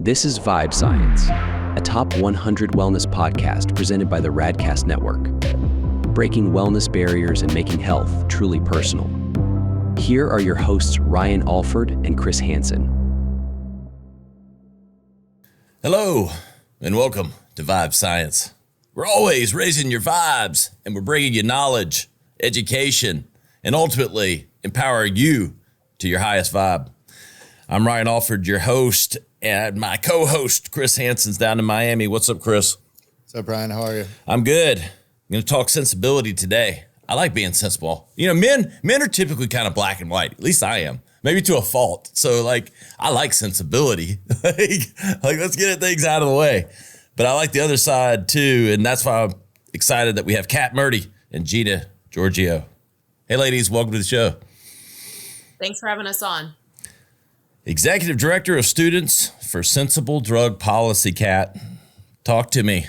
This is Vibe Science, a top 100 wellness podcast presented by the Radcast Network, breaking wellness barriers and making health truly personal. Here are your hosts, Ryan Alford and Chris Hansen. Hello, and welcome to Vibe Science. We're always raising your vibes, and we're bringing you knowledge, education, and ultimately empowering you to your highest vibe. I'm Ryan Alford, your host, and my co-host, Chris Hansen's down in Miami. What's up, Chris? What's up, Ryan? How are you? I'm good. I'm going to talk sensibility today. I like being sensible. You know, men are typically kind of black and white. At least I am. Maybe to a fault. So, I like sensibility. Let's get things out of the way. But I like the other side, too, and that's why I'm excited that we have Cat Murty and Gina, Georgio. Hey, ladies, welcome to the show. Thanks for having us on. Executive Director of Students for Sensible Drug Policy, Cat. Talk to me.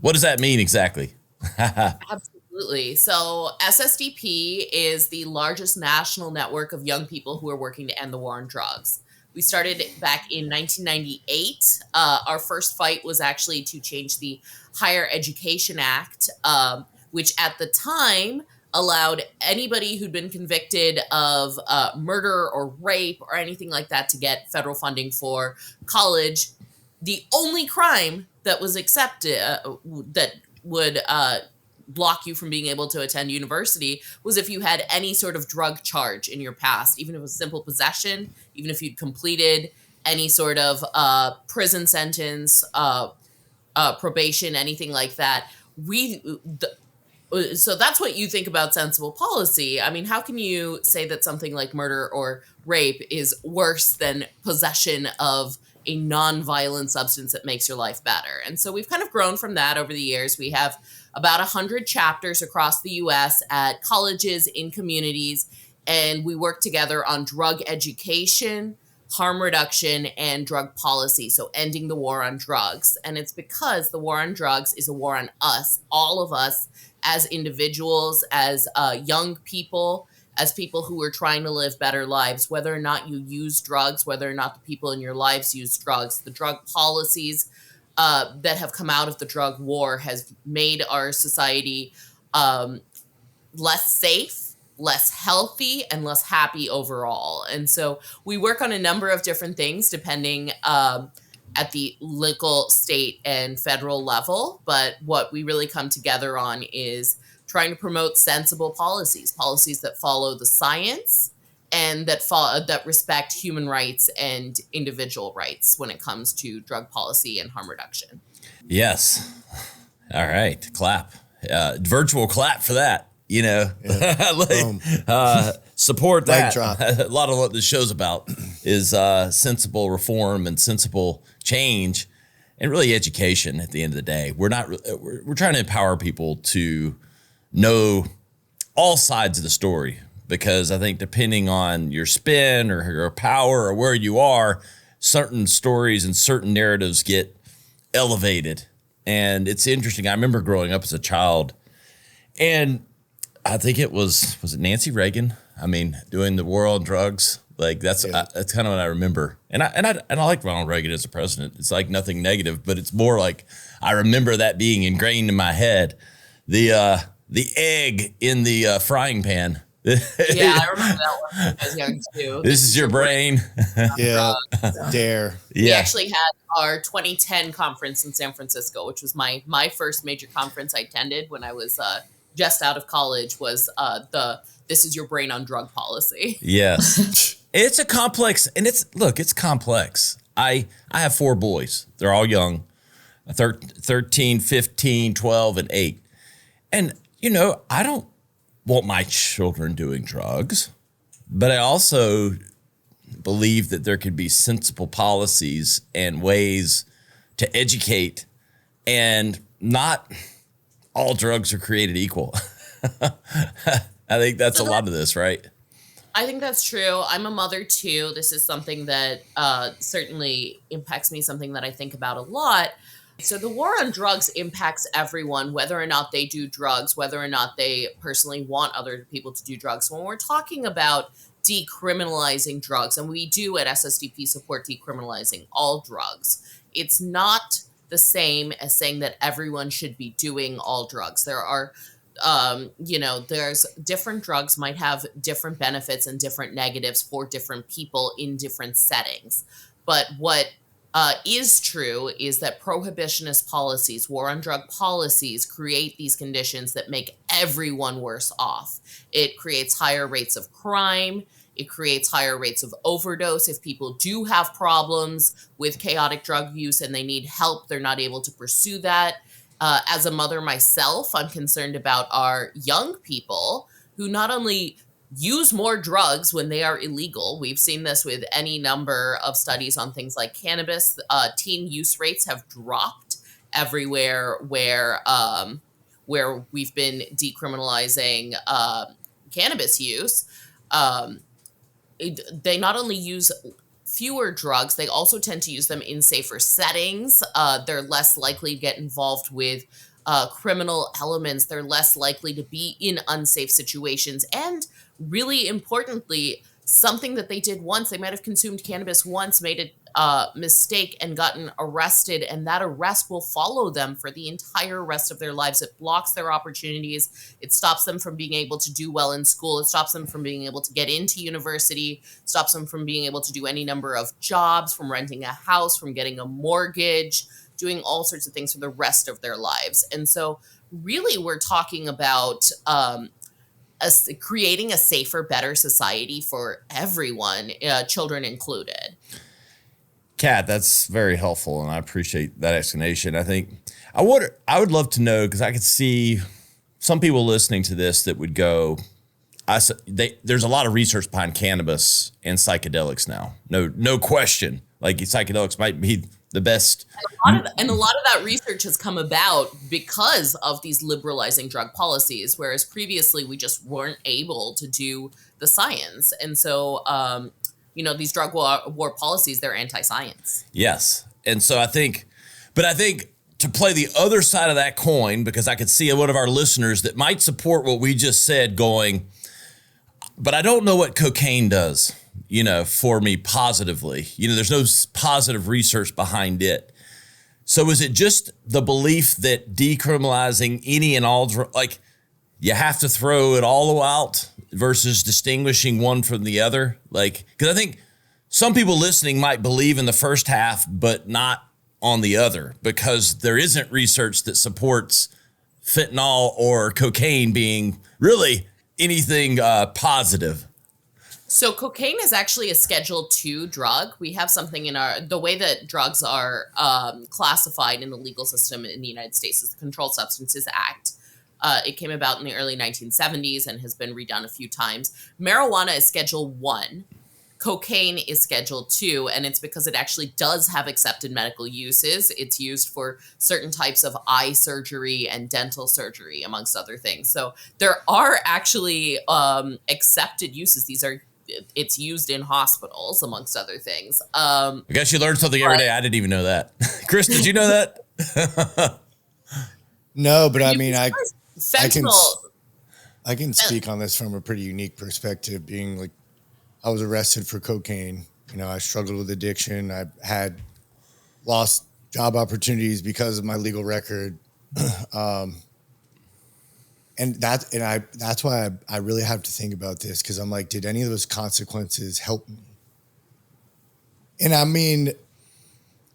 What does that mean exactly? Absolutely. So SSDP is the largest national network of young people who are working to end the war on drugs. We started back in 1998. Our first fight was actually to change the Higher Education Act, which at the time allowed anybody who'd been convicted of murder or rape or anything like that to get federal funding for college. The only crime that was accepted that would block you from being able to attend university was if you had any sort of drug charge in your past, even if it was simple possession, even if you'd completed any sort of prison sentence, probation, anything like that. So that's what you think about sensible policy. I mean, how can you say that something like murder or rape is worse than possession of a non-violent substance that makes your life better? And so we've kind of grown from that over the years. We have about 100 chapters across the U.S. at colleges, in communities, and we work together on drug education, harm reduction, and drug policy, so ending the war on drugs. And it's because the war on drugs is a war on us, all of us, as individuals, as young people, as people who are trying to live better lives, whether or not you use drugs, whether or not the people in your lives use drugs. The drug policies that have come out of the drug war has made our society less safe, less healthy, and less happy overall. And so we work on a number of different things depending at the local, state, and federal level. But what we really come together on is trying to promote sensible policies that follow the science and that respect human rights and individual rights when it comes to drug policy and harm reduction. Yes. All right. Clap. Virtual clap for that. You know, yeah. Support that. A lot of what the show's about is sensible reform and sensible change, and really education. At the end of the day, we're trying to empower people to know all sides of the story, because I think depending on your spin or your power or where you are, certain stories and certain narratives get elevated. And it's interesting. I remember growing up as a child, and I think was it Nancy Reagan? I mean, doing the war on drugs. That's kind of what I remember. And I like Ronald Reagan as a president. It's like nothing negative, but it's more like I remember that being ingrained in my head. The egg in the frying pan. Yeah, I remember that one when I was young too. This is your brain. Yeah, dare. Yeah. We actually had our 2010 conference in San Francisco, which was my first major conference I attended when I was just out of college, was This Is Your Brain on Drug Policy. Yes. It's a complex, and it's complex. I have 4 boys. They're all young, 13, 15, 12, and 8. And, you know, I don't want my children doing drugs, but I also believe that there could be sensible policies and ways to educate, and not all drugs are created equal. I think that's a lot of this, right? I think that's true. I'm a mother too. This is something that certainly impacts me, something that I think about a lot. So the war on drugs impacts everyone, whether or not they do drugs, whether or not they personally want other people to do drugs. When we're talking about decriminalizing drugs, and we do at SSDP support decriminalizing all drugs, it's not the same as saying that everyone should be doing all drugs. There are, there's different drugs might have different benefits and different negatives for different people in different settings. But what is true is that prohibitionist policies, war on drug policies, create these conditions that make everyone worse off. It creates higher rates of crime. It creates higher rates of overdose. If people do have problems with chaotic drug use and they need help, they're not able to pursue that. As a mother myself, I'm concerned about our young people who not only use more drugs when they are illegal. We've seen this with any number of studies on things like cannabis. Teen use rates have dropped everywhere where we've been decriminalizing cannabis use. They not only use fewer drugs, they also tend to use them in safer settings. They're less likely to get involved with criminal elements. They're less likely to be in unsafe situations. And really importantly, something that they did once, they might have consumed cannabis once, made a mistake and gotten arrested, and that arrest will follow them for the entire rest of their lives. It blocks their opportunities. It stops them from being able to do well in school. It stops them from being able to get into university, stops them from being able to do any number of jobs, from renting a house, from getting a mortgage, doing all sorts of things for the rest of their lives. And so really we're talking about creating a safer, better society for everyone, children included. Cat, that's very helpful, and I appreciate that explanation. I think I would love to know, because I could see some people listening to this that would go, there's a lot of research behind cannabis and psychedelics now. No question. Like psychedelics might be the best. And a lot of that research has come about because of these liberalizing drug policies, whereas previously we just weren't able to do the science. And so, these drug war policies, they're anti-science. Yes. And so I think to play the other side of that coin, because I could see one of our listeners that might support what we just said going, but I don't know what cocaine does, for me positively. There's no positive research behind it. So is it just the belief that decriminalizing any and all, like you have to throw it all out versus distinguishing one from the other? Like, because I think some people listening might believe in the first half, but not on the other, because there isn't research that supports fentanyl or cocaine being really anything positive. So cocaine is actually a Schedule II drug. We have something in the way that drugs are classified in the legal system in the United States is the Controlled Substances Act. It came about in the early 1970s and has been redone a few times. Marijuana is Schedule I. Cocaine is Schedule II, and it's because it actually does have accepted medical uses. It's used for certain types of eye surgery and dental surgery, amongst other things. So there are actually accepted uses. It's used in hospitals, amongst other things. I guess you learn something every day. I didn't even know that. Chris, did you know that? No, but I mean, I fentanyl. can speak on this from a pretty unique perspective, being like, I was arrested for cocaine. I struggled with addiction. I had lost job opportunities because of my legal record. And that's why I really have to think about this, because I'm like, did any of those consequences help me? And I mean,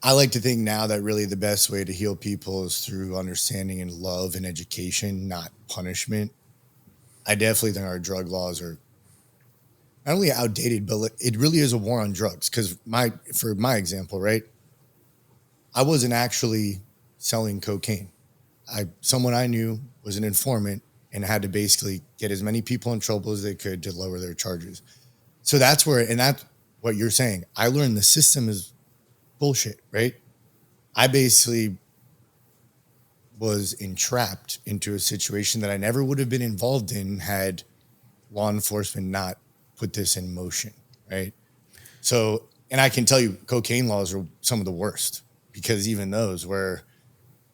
I like to think now that really the best way to heal people is through understanding and love and education, not punishment. I definitely think our drug laws are not only outdated, but it really is a war on drugs. Because for my example, right, I wasn't actually selling cocaine. Someone I knew was an informant and had to basically get as many people in trouble as they could to lower their charges. So that's what you're saying. I learned the system is bullshit, right? I basically was entrapped into a situation that I never would have been involved in had law enforcement not put this in motion, right? So, and I can tell you cocaine laws are some of the worst, because even those where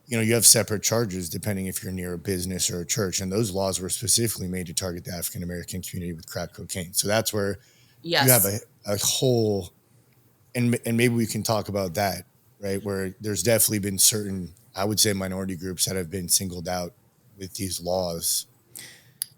you have separate charges depending if you're near a business or a church. And those laws were specifically made to target the African-American community with crack cocaine. So that's where Yes. You have a whole, and maybe we can talk about that, right? Where there's definitely been certain, I would say, minority groups that have been singled out with these laws.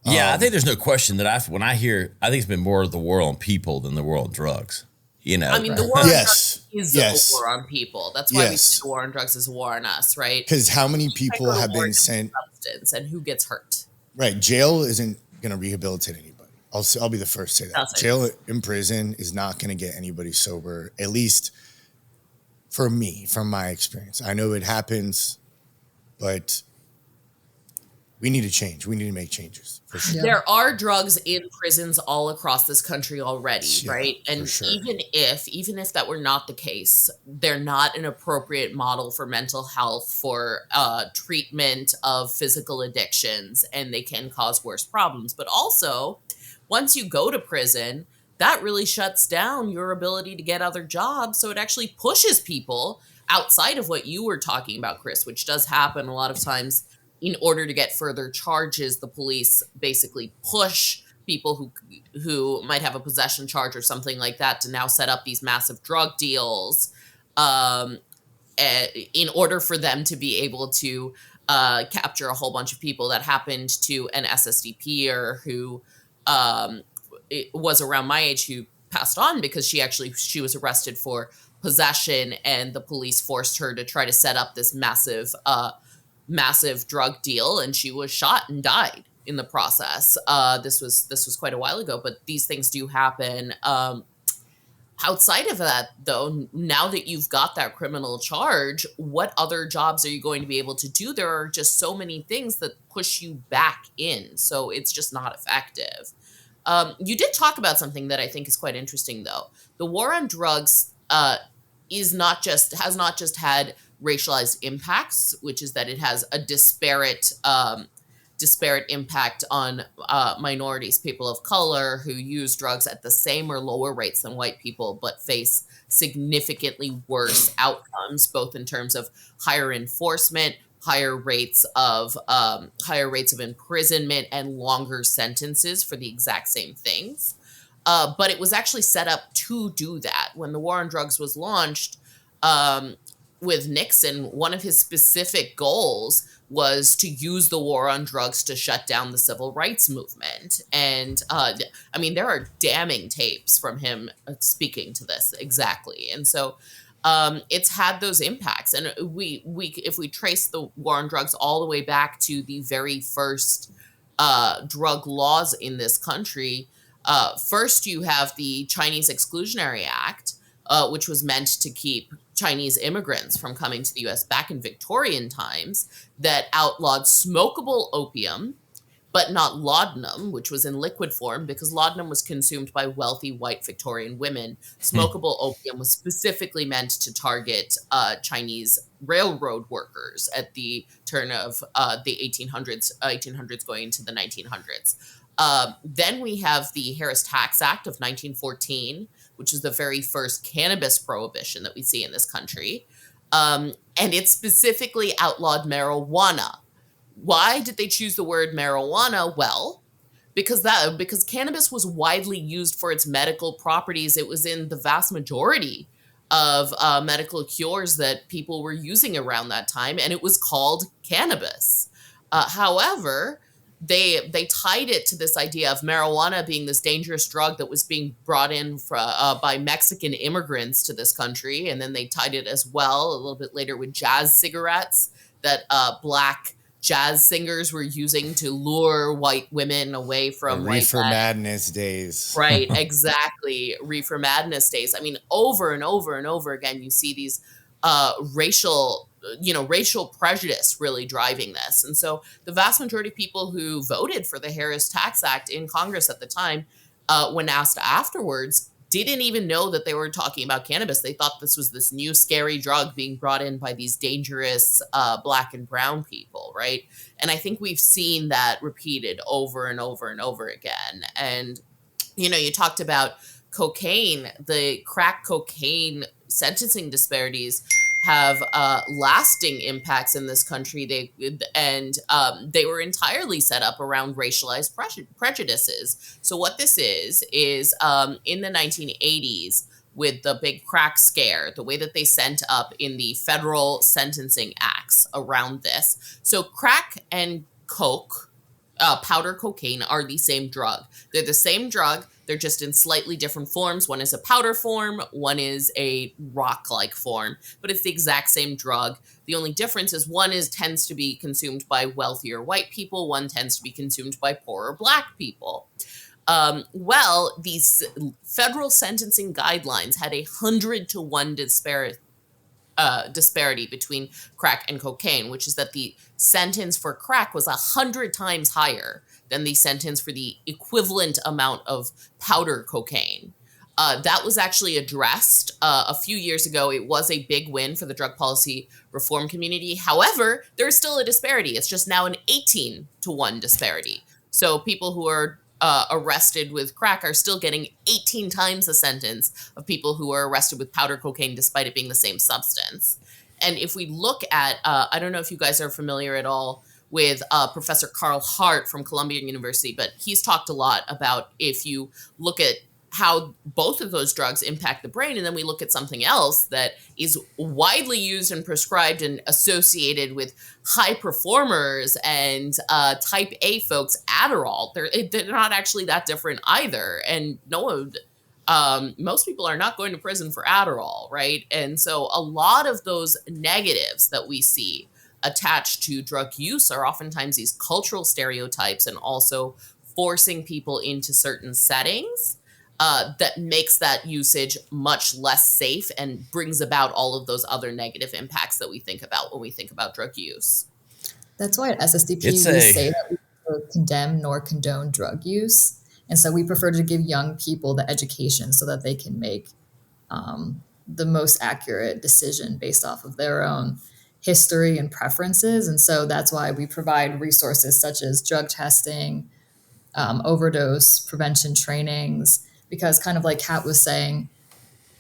Yeah, I think there's no question that when I hear, I think it's been more of the war on people than the war on drugs. You know, I mean, the war on drugs is a war on people. That's why we say the war on drugs is a war on us, right? Because how many people have been sent, substance and who gets hurt? Right, jail isn't going to rehabilitate anybody. I'll be the first to say that. Jail in prison is not going to get anybody sober, at least for me, from my experience. I know it happens, but we need to change. We need to make changes. For sure. Yeah. There are drugs in prisons all across this country already, right? And even if that were not the case, they're not an appropriate model for mental health, for treatment of physical addictions, and they can cause worse problems. But also, once you go to prison, that really shuts down your ability to get other jobs. So it actually pushes people outside of what you were talking about, Chris, which does happen a lot of times. In order to get further charges, the police basically push people who might have a possession charge or something like that to now set up these massive drug deals in order for them to be able to capture a whole bunch of people. That happened to an SSDPer who was around my age, who passed on because she was arrested for possession, and the police forced her to try to set up this massive drug deal, and she was shot and died in the process. This was quite a while ago, but these things do happen. Outside of that, though, now that you've got that criminal charge, what other jobs are you going to be able to do? There are just so many things that push you back in, so it's just not effective. You did talk about something that I think is quite interesting, though. The war on drugs has not just had racialized impacts, which is that it has a disparate impact on minorities, people of color who use drugs at the same or lower rates than white people, but face significantly worse outcomes, both in terms of higher enforcement, higher rates of imprisonment, and longer sentences for the exact same things. But it was actually set up to do that. When the war on drugs was launched, with Nixon, one of his specific goals was to use the war on drugs to shut down the civil rights movement. And I mean, there are damning tapes from him speaking to this exactly. And so it's had those impacts. And if we trace the war on drugs all the way back to the very first drug laws in this country, first you have the Chinese Exclusionary Act, which was meant to keep Chinese immigrants from coming to the U.S. back in Victorian times, that outlawed smokable opium, but not laudanum, which was in liquid form, because laudanum was consumed by wealthy white Victorian women. Smokable opium was specifically meant to target Chinese railroad workers at the turn of the 1800s going into the 1900s. Then we have the Harris Tax Act of 1914, which is the very first cannabis prohibition that we see in this country. And it specifically outlawed marijuana. Why did they choose the word marijuana? Well, because cannabis was widely used for its medical properties. It was in the vast majority of medical cures that people were using around that time, and it was called cannabis. However, they tied it to this idea of marijuana being this dangerous drug that was being brought in by Mexican immigrants to this country. And then they tied it as well a little bit later with jazz cigarettes that black jazz singers were using to lure white women away from Reefer Madness days. Right, exactly. Reefer Madness days. I mean, over and over and over again, you see these racial prejudice really driving this. And so the vast majority of people who voted for the Harris Tax Act in Congress at the time, when asked afterwards, didn't even know that they were talking about cannabis. They thought this was this new scary drug being brought in by these dangerous black and brown people, right? And I think we've seen that repeated over and over and over again. And, you talked about cocaine, the crack cocaine sentencing disparities. have lasting impacts in this country. They were entirely set up around racialized prejudices. So what this is in the 1980s, with the big crack scare, the way that they sent up in the federal sentencing acts around this. So crack and coke, powder cocaine, are the same drug. They're the same drug. They're just in slightly different forms. One is a powder form, one is a rock-like form, but it's the exact same drug. The only difference is one tends to be consumed by wealthier white people, one tends to be consumed by poorer black people. These federal sentencing guidelines had 100-to-1 disparity between crack and cocaine, which is that the sentence for crack was 100 times higher than the sentence for the equivalent amount of powder cocaine. That was actually addressed a few years ago. It was a big win for the drug policy reform community. However, there is still a disparity. It's just now an 18-to-1 disparity. So people who are arrested with crack are still getting 18 times the sentence of people who are arrested with powder cocaine, despite it being the same substance. And if we look at, I don't know if you guys are familiar at all with Professor Carl Hart from Columbia University, but he's talked a lot about if you look at how both of those drugs impact the brain, and then we look at something else that is widely used and prescribed and associated with high performers and type A folks, Adderall. They're not actually that different either. And most people are not going to prison for Adderall, right? And so a lot of those negatives that we see attached to drug use are oftentimes these cultural stereotypes and also forcing people into certain settings that makes that usage much less safe and brings about all of those other negative impacts that we think about when we think about drug use. That's why at SSDP we say that we neither condemn nor condone drug use. And so we prefer to give young people the education so that they can make the most accurate decision based off of their own history and preferences. And so that's why we provide resources such as drug testing, overdose prevention trainings, because kind of like Kat was saying,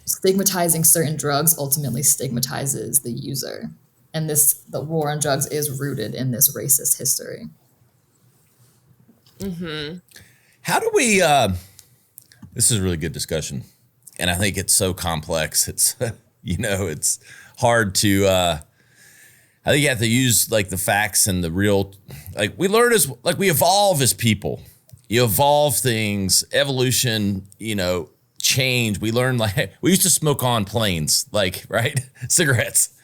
stigmatizing certain drugs ultimately stigmatizes the user. And the war on drugs is rooted in this racist history. Mm-hmm. How do we, this is a really good discussion. And I think it's so complex. It's, it's hard to, I think you have to use like the facts and the real, like we learn we evolve as people. You evolve things, evolution, change. We learn we used to smoke on planes, right? Cigarettes.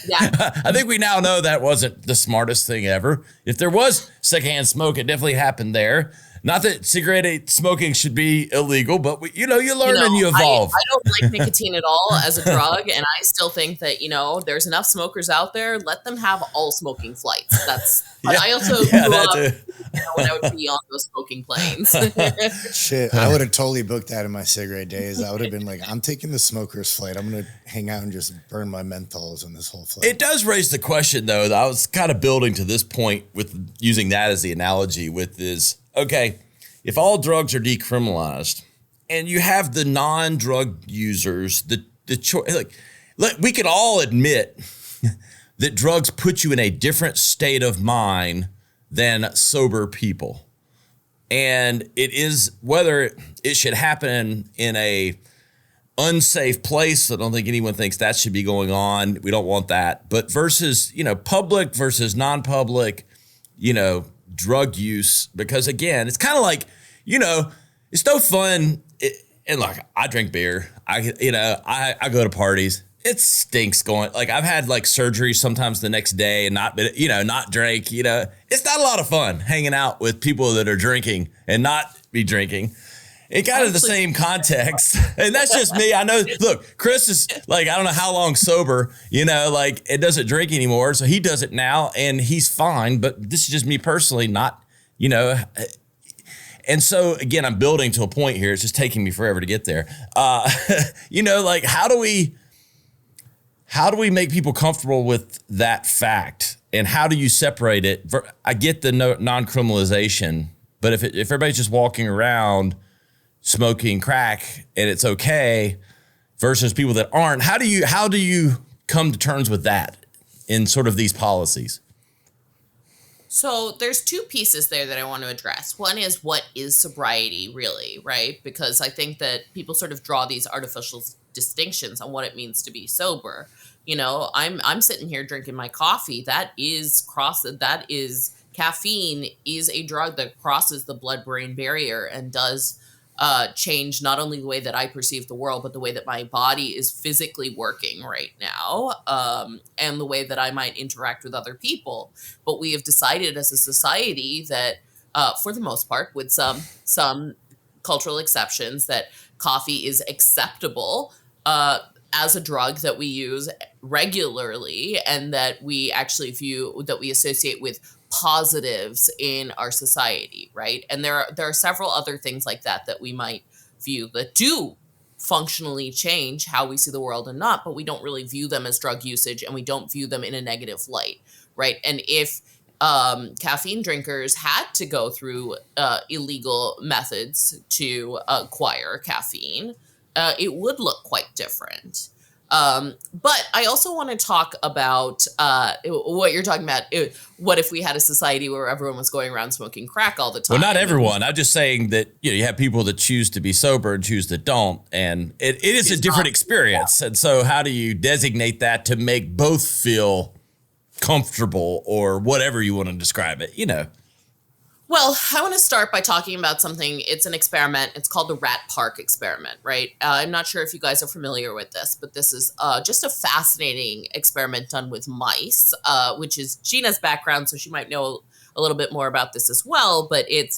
Yeah. I think we now know that wasn't the smartest thing ever. If there was secondhand smoke, it definitely happened there. Not that cigarette smoking should be illegal, but you learn and you evolve. I don't like nicotine at all as a drug, and I still think that there's enough smokers out there. Let them have all smoking flights. But I also grew up when I would be on those smoking planes. Shit, I would have totally booked that in my cigarette days. I would have been like, I'm taking the smoker's flight. I'm gonna hang out and just burn my menthols on this whole flight. It does raise the question, though, that I was kind of building to this point with using that as the analogy with is, okay, if all drugs are decriminalized and you have the non-drug users, the choice, we can all admit that drugs put you in a different state of mind than sober people. And it is whether it should happen in a unsafe place. I don't think anyone thinks that should be going on. We don't want that. But versus, public versus non-public, drug use, because again, it's kind of like, it's no fun. And look, I drink beer. I go to parties. It stinks going. I've had surgery sometimes the next day and not drink. It's not a lot of fun hanging out with people that are drinking and not be drinking. It got in the same context, and that's just me. I know. Look, Chris is I don't know how long sober. It doesn't drink anymore, so he does it now, and he's fine. But this is just me personally, not. And so again, I'm building to a point here. It's just taking me forever to get there. How do we make people comfortable with that fact, and how do you separate it? I get the non-criminalization, but if everybody's just walking around smoking crack and it's okay versus people that aren't, how do you come to terms with that in sort of these policies? So there's two pieces there that I want to address. One is, what is sobriety really, right? Because I think that people sort of draw these artificial distinctions on what it means to be sober. You know, I'm sitting here drinking my coffee. That is caffeine is a drug that crosses the blood-brain barrier and does change not only the way that I perceive the world, but the way that my body is physically working right now, and the way that I might interact with other people. But we have decided as a society that, for the most part, with some cultural exceptions, that coffee is acceptable as a drug that we use regularly, and that we actually we associate with positives in our society, right? And there are several other things like that we might view that do functionally change how we see the world and not, but we don't really view them as drug usage, and we don't view them in a negative light, right? And if caffeine drinkers had to go through illegal methods to acquire caffeine, it would look quite different. But I also want to talk about what you're talking about. What if we had a society where everyone was going around smoking crack all the time? Well, not everyone. I'm just saying that you have people that choose to be sober and choose that don't. And it is a different experience. Yeah. And so how do you designate that to make both feel comfortable, or whatever you want to describe it, Well, I want to start by talking about something. It's an experiment. It's called the Rat Park experiment, right? I'm not sure if you guys are familiar with this, but this is just a fascinating experiment done with mice, which is Gina's background, so she might know a little bit more about this as well. But it's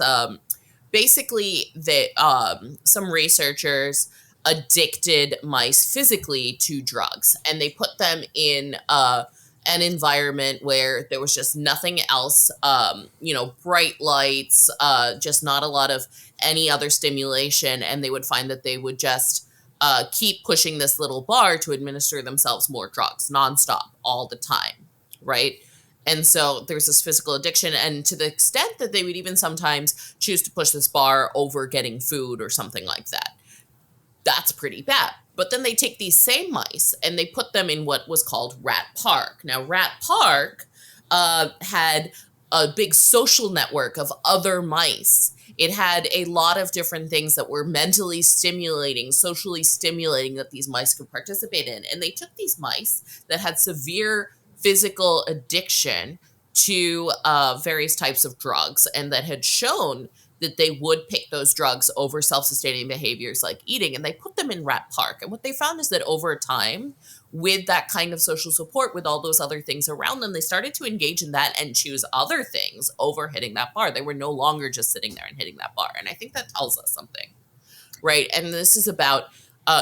basically some researchers addicted mice physically to drugs, and they put them in an environment where there was just nothing else, bright lights, just not a lot of any other stimulation. And they would find that they would just keep pushing this little bar to administer themselves more drugs nonstop all the time, right? And so there's this physical addiction, and to the extent that they would even sometimes choose to push this bar over getting food or something like that. That's pretty bad. But then they take these same mice and they put them in what was called Rat Park. Now, Rat Park had a big social network of other mice. It had a lot of different things that were mentally stimulating, socially stimulating, that these mice could participate in. And they took these mice that had severe physical addiction to various types of drugs, and that had shown that they would pick those drugs over self-sustaining behaviors like eating, and they put them in Rat Park. And what they found is that over time, with that kind of social support, with all those other things around them, they started to engage in that and choose other things over hitting that bar. They were no longer just sitting there and hitting that bar. And I think that tells us something, right? And this is about,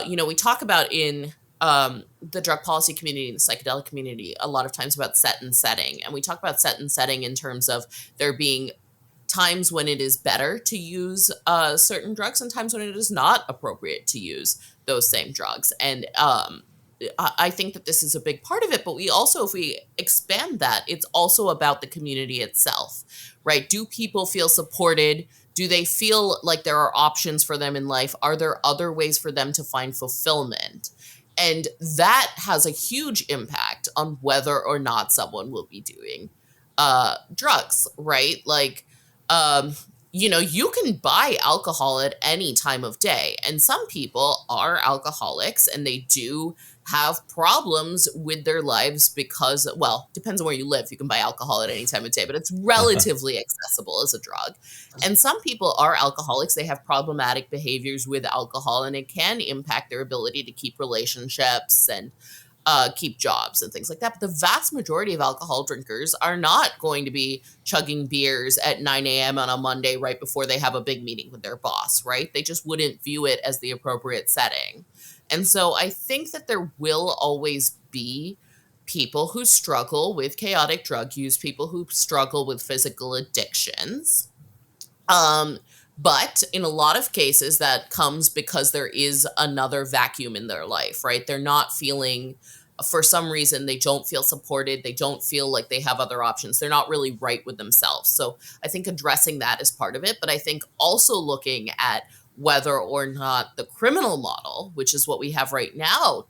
we talk about in the drug policy community and the psychedelic community a lot of times about set and setting. And we talk about set and setting in terms of there being times when it is better to use certain drugs and times when it is not appropriate to use those same drugs. And I think that this is a big part of it. But we also, if we expand that, it's also about the community itself, right? Do people feel supported? Do they feel like there are options for them in life? Are there other ways for them to find fulfillment? And that has a huge impact on whether or not someone will be doing drugs, right? Like, you can buy alcohol at any time of day, and some people are alcoholics and they do have problems with their lives because, well, depends on where you live. You can buy alcohol at any time of day, but it's relatively accessible as a drug. And some people are alcoholics. They have problematic behaviors with alcohol, and it can impact their ability to keep relationships and keep jobs and things like that. But the vast majority of alcohol drinkers are not going to be chugging beers at 9 a.m. on a Monday right before they have a big meeting with their boss, right? They just wouldn't view it as the appropriate setting. And so I think that there will always be people who struggle with chaotic drug use, people who struggle with physical addictions. But in a lot of cases, that comes because there is another vacuum in their life, right? They're not feeling, for some reason, they don't feel supported. They don't feel like they have other options. They're not really right with themselves. So I think addressing that is part of it. But I think also looking at whether or not the criminal model, which is what we have right now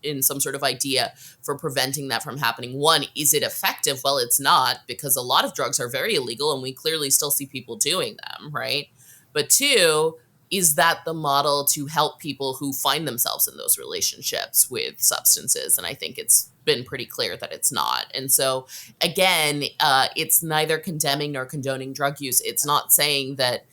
in some sort of idea for preventing that from happening. One, is it effective? Well, it's not, because a lot of drugs are very illegal and we clearly still see people doing them, right? But two, is that the model to help people who find themselves in those relationships with substances? And I think it's been pretty clear that it's not. And so again, it's neither condemning nor condoning drug use. It's not saying that,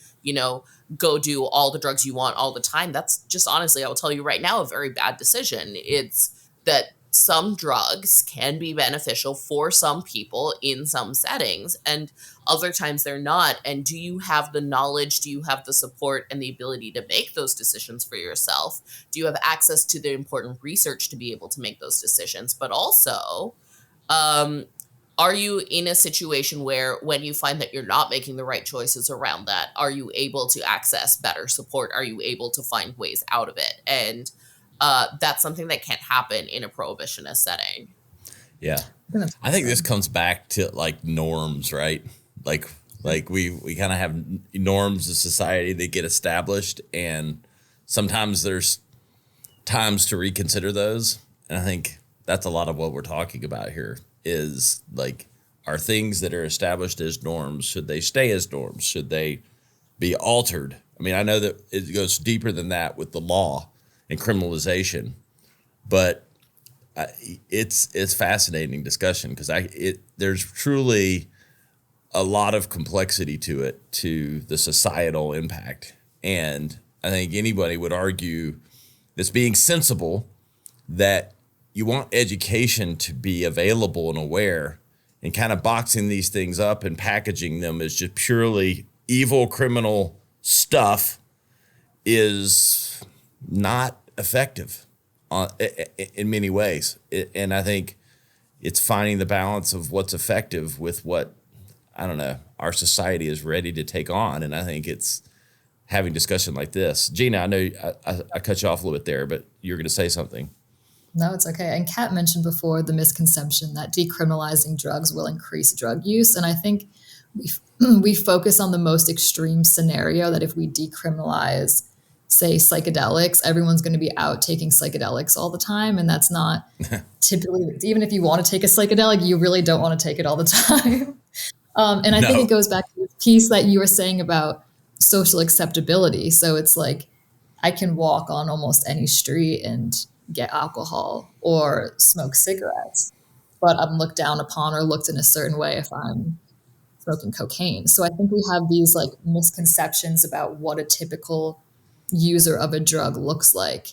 go do all the drugs you want all the time. That's just, honestly, I will tell you right now, a very bad decision. It's that some drugs can be beneficial for some people in some settings, and other times they're not. And do you have the knowledge? Do you have the support and the ability to make those decisions for yourself? Do you have access to the important research to be able to make those decisions? But also, are you in a situation where, when you find that you're not making the right choices around that, are you able to access better support? Are you able to find ways out of it? And that's something that can't happen in a prohibitionist setting. Yeah. I think this comes back to like norms, right? Like we kind of have norms of society that get established, and sometimes there's times to reconsider those. And I think that's a lot of what we're talking about here. Is like, are things that are established as norms, should they stay as norms? Should they be altered? I mean, I know that it goes deeper than that with the law and criminalization, but it's fascinating discussion, because there's truly a lot of complexity to it, to the societal impact. And I think anybody would argue this being sensible, that you want education to be available and aware, and kind of boxing these things up and packaging them as just purely evil criminal stuff is not effective in many ways. And I think it's finding the balance of what's effective with what, I don't know, our society is ready to take on. And I think it's having discussion like this. Gina, I know I cut you off a little bit there, but you're going to say something. No, it's okay. And Kat mentioned before the misconception that decriminalizing drugs will increase drug use. And I think we focus on the most extreme scenario, that if we decriminalize, say, psychedelics, everyone's going to be out taking psychedelics all the time. And that's not typically, even if you want to take a psychedelic, you really don't want to take it all the time. And I think it goes back to the piece that you were saying about social acceptability. So it's like, I can walk on almost any street and get alcohol or smoke cigarettes, but I'm looked down upon or looked in a certain way if I'm smoking cocaine. So I think we have these like misconceptions about what a typical user of a drug looks like.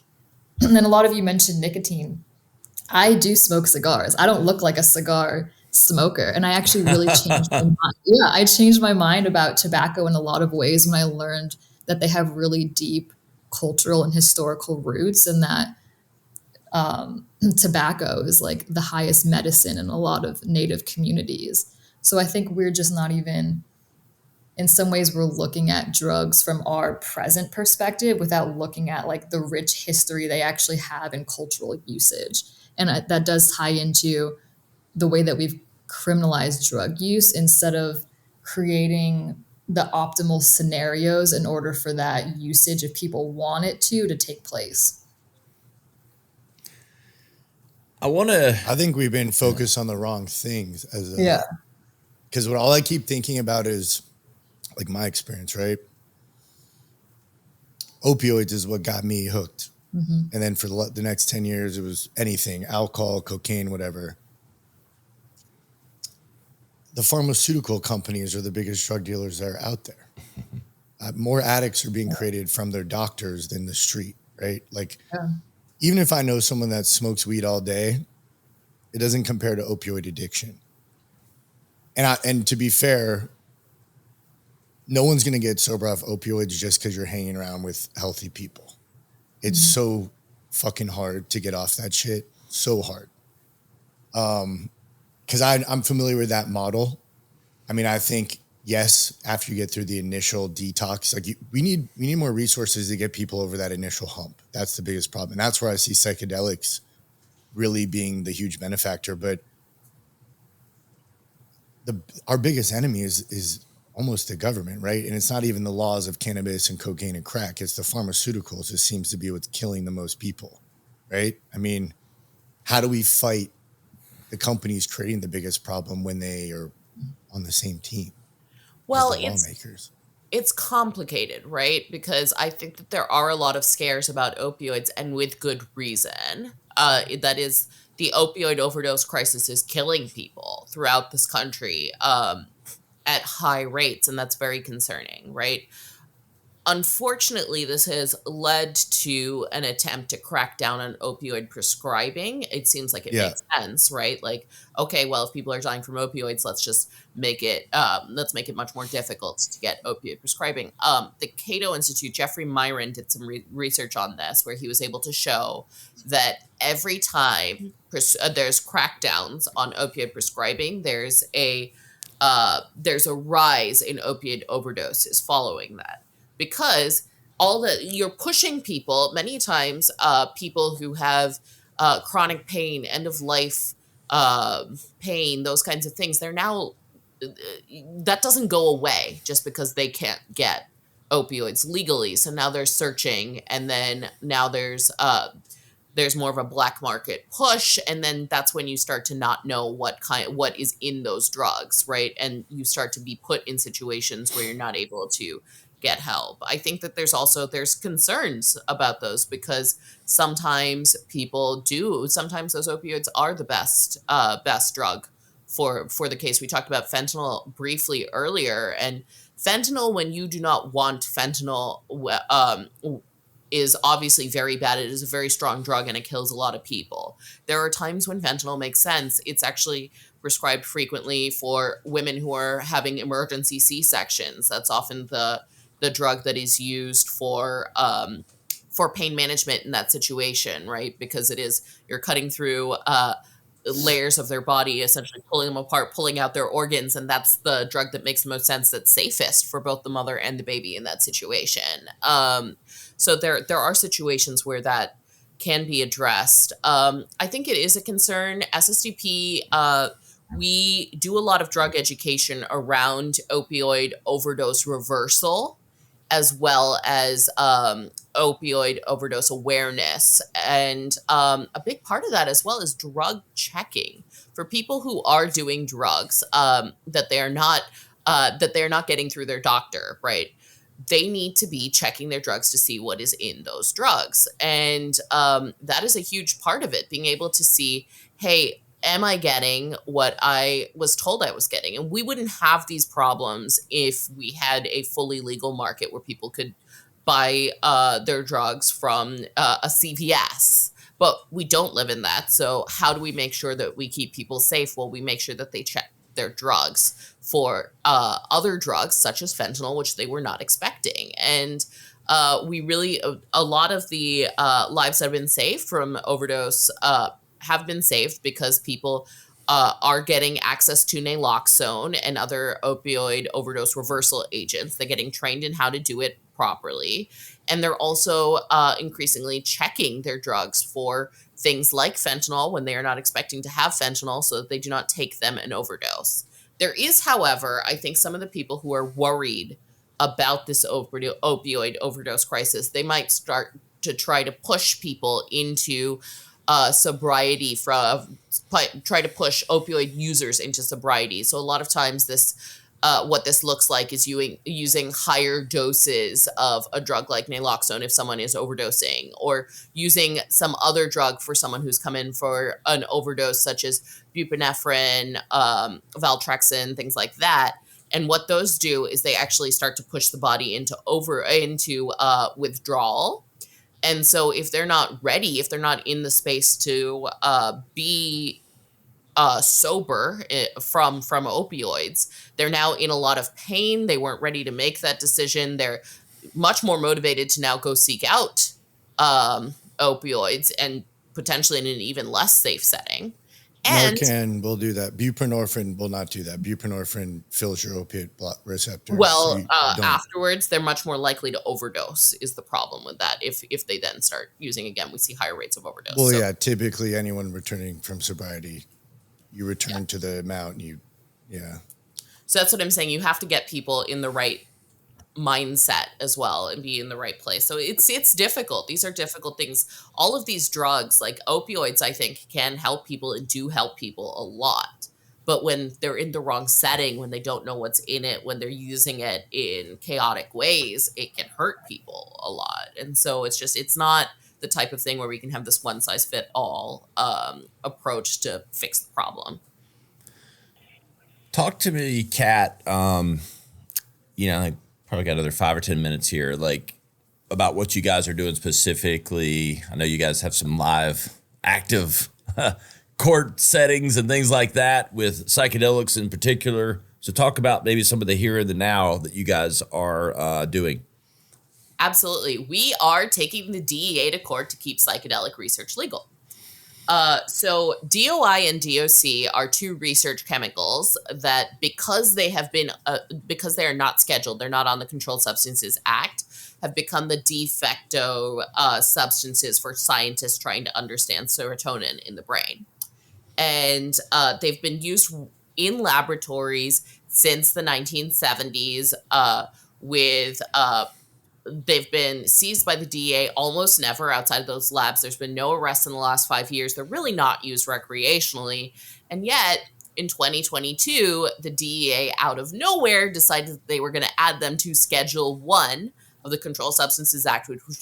And then a lot of you mentioned nicotine. I do smoke cigars. I don't look like a cigar smoker. And I actually really changed my mind. Yeah, I changed my mind about tobacco in a lot of ways when I learned that they have really deep cultural and historical roots, and that tobacco is like the highest medicine in a lot of Native communities. So I think we're just not even, in some ways, we're looking at drugs from our present perspective without looking at like the rich history they actually have in cultural usage. And that does tie into the way that we've criminalized drug use, instead of creating the optimal scenarios in order for that usage, if people want it to take place. I think we've been focused on the wrong things because what all I keep thinking about is like my experience, right? Opioids is what got me hooked. Mm-hmm. And then for the next 10 years, it was anything, alcohol, cocaine, whatever. The pharmaceutical companies are the biggest drug dealers that are out there. More addicts are being created from their doctors than the street, right? Like, even if I know someone that smokes weed all day, it doesn't compare to opioid addiction. And to be fair, no one's going to get sober off opioids just because you're hanging around with healthy people. It's so fucking hard to get off that shit. So hard. Because I'm familiar with that model. I mean, I think, yes, after you get through the initial detox, like we need more resources to get people over that initial hump. That's the biggest problem. And that's where I see psychedelics really being the huge benefactor. But our biggest enemy is almost the government, right? And it's not even the laws of cannabis and cocaine and crack. It's the pharmaceuticals. It seems to be what's killing the most people, right? I mean, how do we fight the companies creating the biggest problem when they are on the same team Well, as the lawmakers? It's complicated, right? Because I think that there are a lot of scares about opioids, and with good reason. That is, the opioid overdose crisis is killing people throughout this country at high rates, and that's very concerning, right? Unfortunately, this has led to an attempt to crack down on opioid prescribing. It seems like it makes sense, right? Like, okay, well, if people are dying from opioids, let's make it much more difficult to get opioid prescribing. The Cato Institute, Jeffrey Myron did some research on this, where he was able to show that every time there's crackdowns on opioid prescribing, there's a rise in opioid overdoses following that. Because you're pushing people, many times people who have chronic pain, end of life pain, those kinds of things, that doesn't go away just because they can't get opioids legally. So now they're searching, and then now there's more of a black market push, and then that's when you start to not know what is in those drugs, right? And you start to be put in situations where you're not able to get help. I think that there's concerns about those, because sometimes those opioids are the best drug for the case. We talked about fentanyl briefly earlier, and fentanyl, when you do not want fentanyl, is obviously very bad. It is a very strong drug, and it kills a lot of people. There are times when fentanyl makes sense. It's actually prescribed frequently for women who are having emergency C-sections. That's often the drug that is used for pain management in that situation, right? Because you're cutting through layers of their body, essentially pulling them apart, pulling out their organs, and that's the drug that makes the most sense, that's safest for both the mother and the baby in that situation. So there are situations where that can be addressed. I think it is a concern. SSDP, we do a lot of drug education around opioid overdose reversal, as well as opioid overdose awareness. And a big part of that as well is drug checking for people who are doing drugs that they're not getting through their doctor, right? They need to be checking their drugs to see what is in those drugs. And that is a huge part of it, being able to see, hey, am I getting what I was told I was getting? And we wouldn't have these problems if we had a fully legal market where people could buy their drugs from a CVS. But we don't live in that. So how do we make sure that we keep people safe? Well, we make sure that they check their drugs for other drugs, such as fentanyl, which they were not expecting. And a lot of the lives that have been saved from overdose have been saved because people are getting access to naloxone and other opioid overdose reversal agents. They're getting trained in how to do it properly. And they're also increasingly checking their drugs for things like fentanyl when they are not expecting to have fentanyl, so that they do not take them and overdose. There is, however, I think some of the people who are worried about this opioid overdose crisis, they might start to try to push people into sobriety, try to push opioid users into sobriety. So a lot of times what this looks like is using higher doses of a drug like naloxone if someone is overdosing, or using some other drug for someone who's come in for an overdose, such as buprenorphine, Valtrexin, things like that. And what those do is they actually start to push the body into withdrawal. And so if they're not ready, if they're not in the space to be sober from opioids, they're now in a lot of pain. They weren't ready to make that decision. They're much more motivated to now go seek out opioids, and potentially in an even less safe setting. And Narcan will do that. Buprenorphine will not do that. Buprenorphine fills your opiate receptors. Well, afterwards, they're much more likely to overdose is the problem with that. If they then start using again, we see higher rates of overdose. Well, yeah, typically anyone returning from sobriety, you return to the amount and So that's what I'm saying. You have to get people in the right mindset as well and be in the right place. So it's difficult. These are difficult things. All of these drugs, like opioids, I think can help people and do help people a lot. But when they're in the wrong setting, when they don't know what's in it, when they're using it in chaotic ways, it can hurt people a lot. And so it's not the type of thing where we can have this one size fit all approach to fix the problem. Talk to me, Cat. I probably got another 5 or 10 minutes here, like about what you guys are doing specifically. I know you guys have some live, active court settings and things like that with psychedelics in particular. So talk about maybe some of the here and the now that you guys are doing. Absolutely. We are taking the DEA to court to keep psychedelic research legal. So DOI and DOC are two research chemicals that because they are not scheduled, they're not on the Controlled Substances Act, have become the de facto substances for scientists trying to understand serotonin in the brain. And they've been used in laboratories since the 1970s they've been seized by the DEA almost never outside of those labs. There's been no arrests in the last 5 years. They're really not used recreationally. And yet, in 2022, the DEA out of nowhere decided that they were going to add them to Schedule 1 of the Controlled Substances Act, which would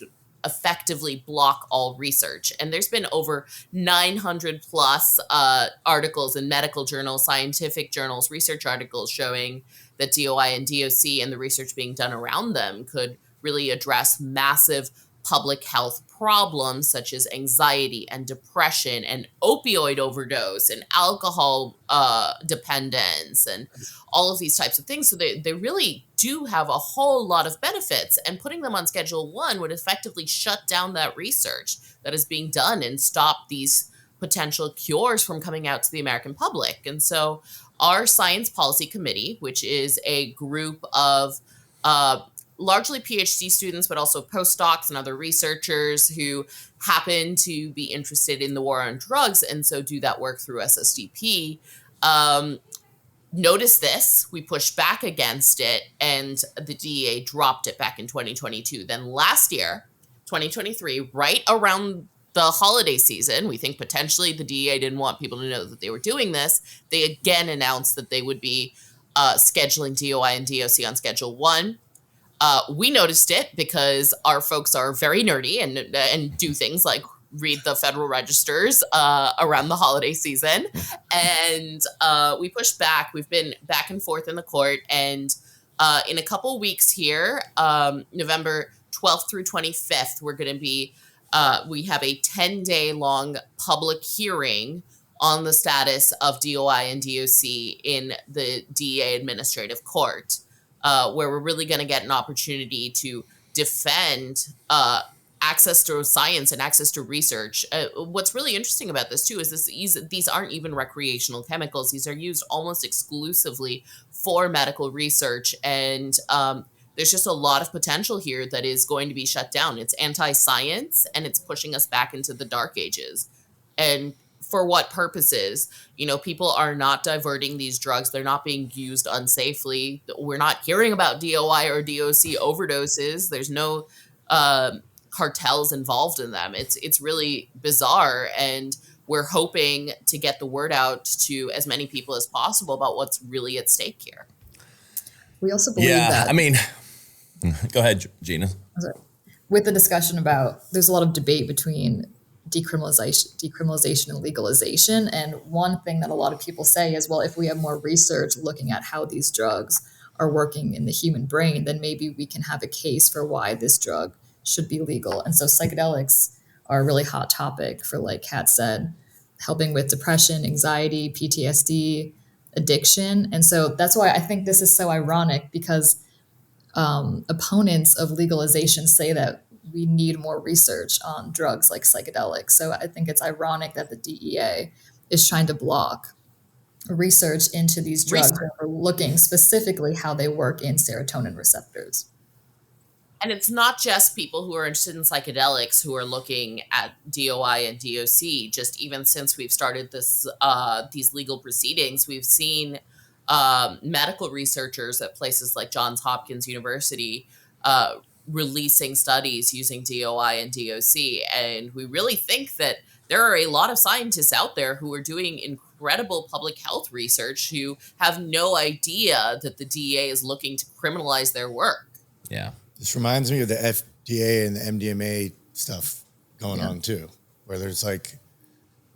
effectively block all research. And there's been over 900 plus articles in medical journals, scientific journals, research articles showing that DOI and DOC and the research being done around them could really address massive public health problems such as anxiety and depression and opioid overdose and alcohol dependence and all of these types of things. So they really do have a whole lot of benefits, and putting them on Schedule 1 would effectively shut down that research that is being done and stop these potential cures from coming out to the American public. And so our Science Policy Committee, which is a group of largely PhD students, but also postdocs and other researchers who happen to be interested in the war on drugs and so do that work through SSDP, noticed this. We pushed back against it, and the DEA dropped it back in 2022. Then last year, 2023, right around the holiday season, we think potentially the DEA didn't want people to know that they were doing this. They again announced that they would be scheduling DOI and DOC on Schedule 1. We noticed it because our folks are very nerdy and do things like read the federal registers around the holiday season. And we pushed back. We've been back and forth in the court. And in a couple weeks here, November 12th through 25th, we're going to be, we have a 10-day long public hearing on the status of DOI and DOC in the DEA Administrative Court. Where we're really going to get an opportunity to defend access to science and access to research. What's really interesting about this, too, is these aren't even recreational chemicals. These are used almost exclusively for medical research. And there's just a lot of potential here that is going to be shut down. It's anti-science, and it's pushing us back into the dark ages. And for what purposes? You know, people are not diverting these drugs. They're not being used unsafely. We're not hearing about DOI or DOC overdoses. There's no cartels involved in them. It's really bizarre. And we're hoping to get the word out to as many people as possible about what's really at stake here. We also believe that. I mean, go ahead, Gina. With the discussion about, there's a lot of debate between decriminalization and legalization. And one thing that a lot of people say is, well, if we have more research looking at how these drugs are working in the human brain, then maybe we can have a case for why this drug should be legal. And so psychedelics are a really hot topic for, like Kat said, helping with depression, anxiety, PTSD, addiction. And so that's why I think this is so ironic, because opponents of legalization say that we need more research on drugs like psychedelics. So I think it's ironic that the DEA is trying to block research into these drugs that are looking specifically how they work in serotonin receptors. And it's not just people who are interested in psychedelics who are looking at DOI and DOC. Just even since we've started this, these legal proceedings, we've seen medical researchers at places like Johns Hopkins University releasing studies using DOI and DOC. And we really think that there are a lot of scientists out there who are doing incredible public health research who have no idea that the DEA is looking to criminalize their work. Yeah. This reminds me of the FDA and the MDMA stuff going on too, where there's like,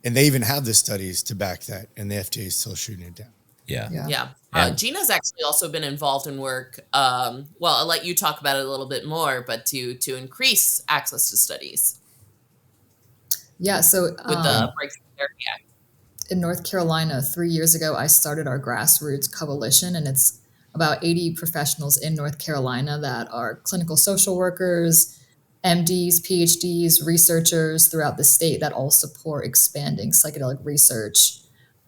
and they even have the studies to back that, and the FDA is still shooting it down. Yeah. Gina's actually also been involved in work. Well, I'll let you talk about it a little bit more, but to increase access to studies. Yeah. So with the Breakthrough Therapy Act. In North Carolina, 3 years ago, I started our grassroots coalition, and it's about 80 professionals in North Carolina that are clinical social workers, MDs, PhDs, researchers throughout the state that all support expanding psychedelic research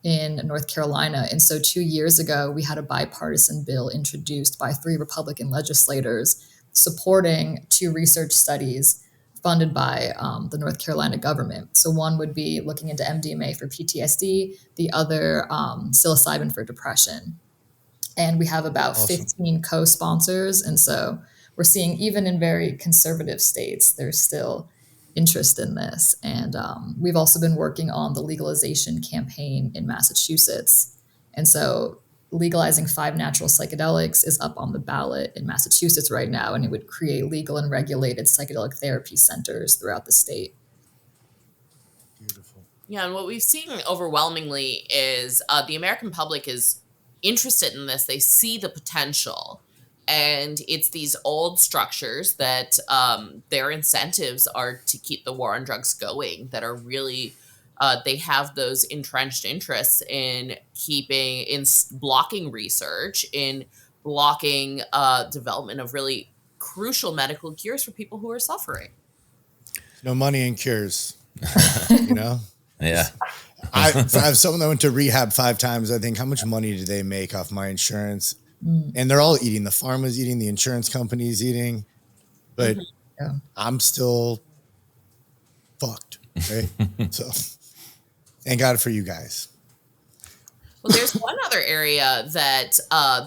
in North Carolina. And so 2 years ago, we had a bipartisan bill introduced by 3 Republican legislators supporting 2 research studies funded by the North Carolina government. So one would be looking into MDMA for PTSD, the other psilocybin for depression. And we have about 15 co-sponsors. And so we're seeing even in very conservative states, there's still interest in this. And we've also been working on the legalization campaign in Massachusetts. And so legalizing 5 natural psychedelics is up on the ballot in Massachusetts right now, and it would create legal and regulated psychedelic therapy centers throughout the state. Beautiful. Yeah, and what we've seen overwhelmingly is the American public is interested in this. They see the potential. And it's these old structures that their incentives are to keep the war on drugs going, that are really, they have those entrenched interests in blocking research, in blocking development of really crucial medical cures for people who are suffering. No money in cures, you know? Yeah. I have someone that went to rehab 5 times. I think, how much money do they make off my insurance? And they're all eating. The pharma's eating, the insurance company's eating, but I'm still fucked, right? So thank God for you guys. Well, there's one other area that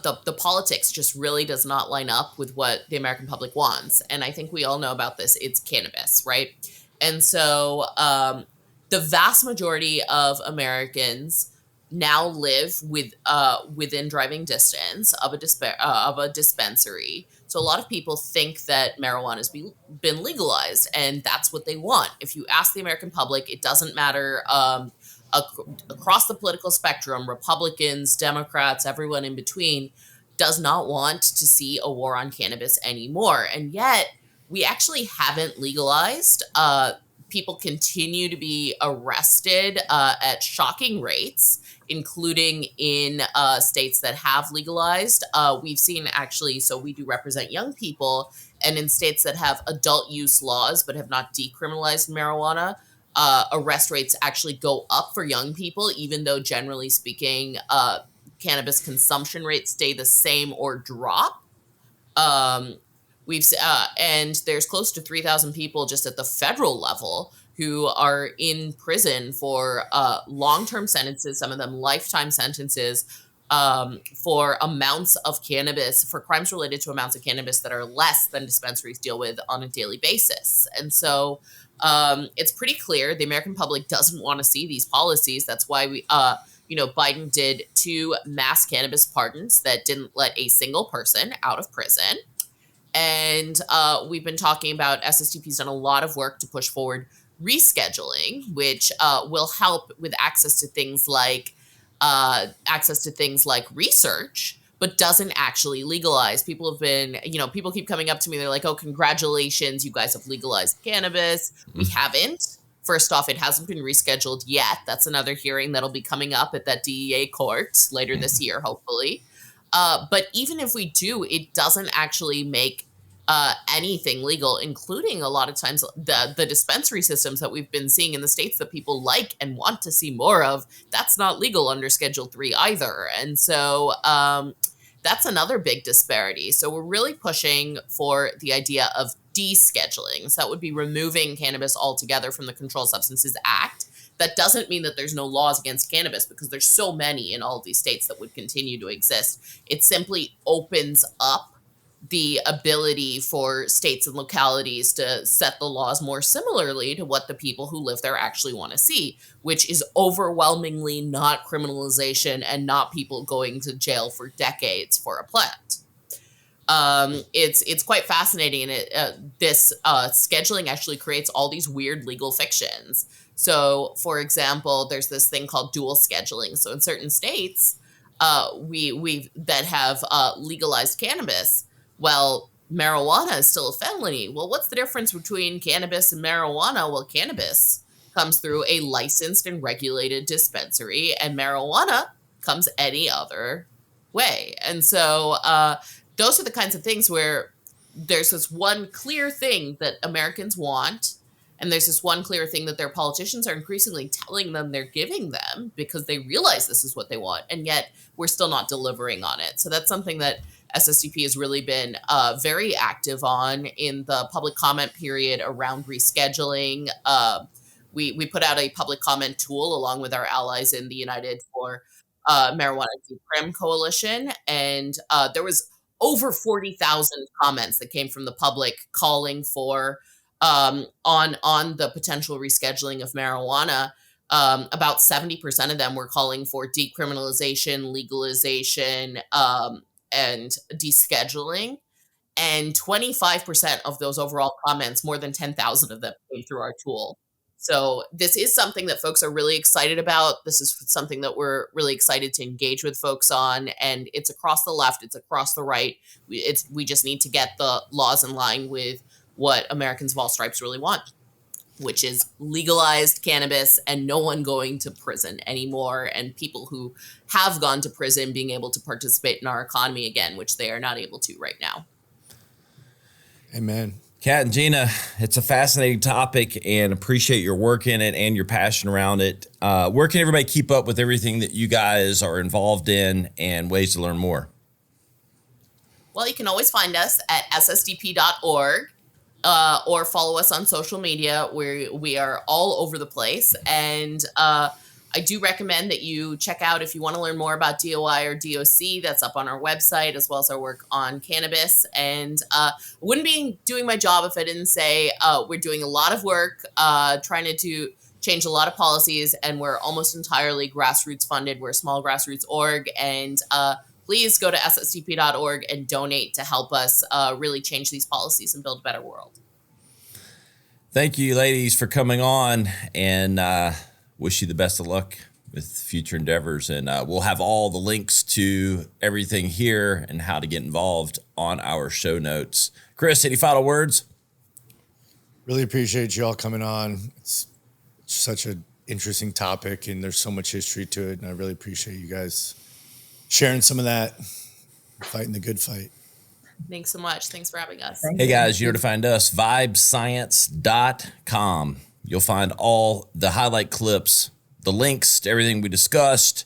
the politics just really does not line up with what the American public wants. And I think we all know about this. It's cannabis, right? And so the vast majority of Americans now live within driving distance of a dispensary. So a lot of people think that marijuana has been legalized, and that's what they want. If you ask the American public, it doesn't matter across the political spectrum, Republicans, Democrats, everyone in between does not want to see a war on cannabis anymore. And yet we actually haven't legalized. People continue to be arrested at shocking rates, including in states that have legalized. We've seen actually, so we do represent young people, and in states that have adult use laws but have not decriminalized marijuana, arrest rates actually go up for young people, even though generally speaking, cannabis consumption rates stay the same or drop. And there's close to 3,000 people just at the federal level who are in prison for long-term sentences, some of them lifetime sentences, for amounts of cannabis, for crimes related to amounts of cannabis that are less than dispensaries deal with on a daily basis. And so it's pretty clear the American public doesn't want to see these policies. That's why Biden did 2 mass cannabis pardons that didn't let a single person out of prison. And we've been talking about SSDP's done a lot of work to push forward rescheduling, which will help with access to things like research, but doesn't actually legalize. People have been, people keep coming up to me. They're like, "Oh, congratulations, you guys have legalized cannabis." We haven't. First off, it hasn't been rescheduled yet. That's another hearing that'll be coming up at that DEA court later this year, hopefully. But even if we do, it doesn't actually make anything legal, including a lot of times the dispensary systems that we've been seeing in the states that people like and want to see more of. That's not legal under Schedule 3 either. And so that's another big disparity. So we're really pushing for the idea of descheduling. So that would be removing cannabis altogether from the Controlled Substances Act, That doesn't mean that there's no laws against cannabis, because there's so many in all of these states that would continue to exist. It simply opens up the ability for states and localities to set the laws more similarly to what the people who live there actually want to see, which is overwhelmingly not criminalization and not people going to jail for decades for a plant. It's quite fascinating, and this scheduling actually creates all these weird legal fictions. So, for example, there's this thing called dual scheduling. So, in certain states, we that have legalized cannabis, well, marijuana is still a felony. Well, what's the difference between cannabis and marijuana? Well, cannabis comes through a licensed and regulated dispensary, and marijuana comes any other way. And so, those are the kinds of things where there's this one clear thing that Americans want, and there's this one clear thing that their politicians are increasingly telling them they're giving them because they realize this is what they want, and yet we're still not delivering on it. So that's something that SSDP has really been very active on in the public comment period around rescheduling. We put out a public comment tool along with our allies in the United for Marijuana Decrim Coalition, and there was over 40,000 comments that came from the public calling for on the potential rescheduling of marijuana. About 70% of them were calling for decriminalization, legalization, and descheduling. And 25% of those overall comments, more than 10,000 of them, came through our tool. So this is something that folks are really excited about. This is something that we're really excited to engage with folks on. And it's across the left, it's across the right. We just need to get the laws in line with what Americans of all stripes really want, which is legalized cannabis and no one going to prison anymore, and people who have gone to prison being able to participate in our economy again, which they are not able to right now. Amen. Cat and Gina, it's a fascinating topic, and appreciate your work in it and your passion around it. Where can everybody keep up with everything that you guys are involved in and ways to learn more? Well, you can always find us at ssdp.org. Or follow us on social media, where we are all over the place. And I do recommend that you check out, if you want to learn more about DOI or DOC, that's up on our website, as well as our work on cannabis. And I wouldn't be doing my job if I didn't say we're doing a lot of work trying to change a lot of policies, and we're almost entirely grassroots funded. We're a small grassroots org, and please go to ssdp.org and donate to help us really change these policies and build a better world. Thank you, ladies, for coming on, and wish you the best of luck with future endeavors. And we'll have all the links to everything here and how to get involved on our show notes. Chris, any final words? Really appreciate you all coming on. It's such an interesting topic, and there's so much history to it, and I really appreciate you guys sharing some of that, fighting the good fight. Thanks so much. Thanks for having us. Hey guys, you know where to find us, vibescience.com. You'll find all the highlight clips, the links to everything we discussed,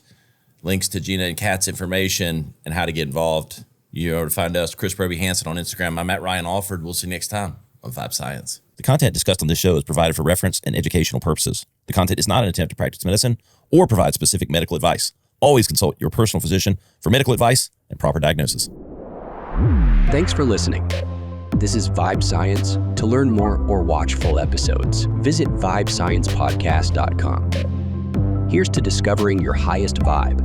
links to Gina and Cat's information, and how to get involved. You know where to find us, Chris Proby Hansen on Instagram. I'm at Ryan Alford. We'll see you next time on Vibe Science. The content discussed on this show is provided for reference and educational purposes. The content is not an attempt to practice medicine or provide specific medical advice. Always consult your personal physician for medical advice and proper diagnosis. Thanks for listening. This is Vibe Science. To learn more or watch full episodes, visit vibesciencepodcast.com. Here's to discovering your highest vibe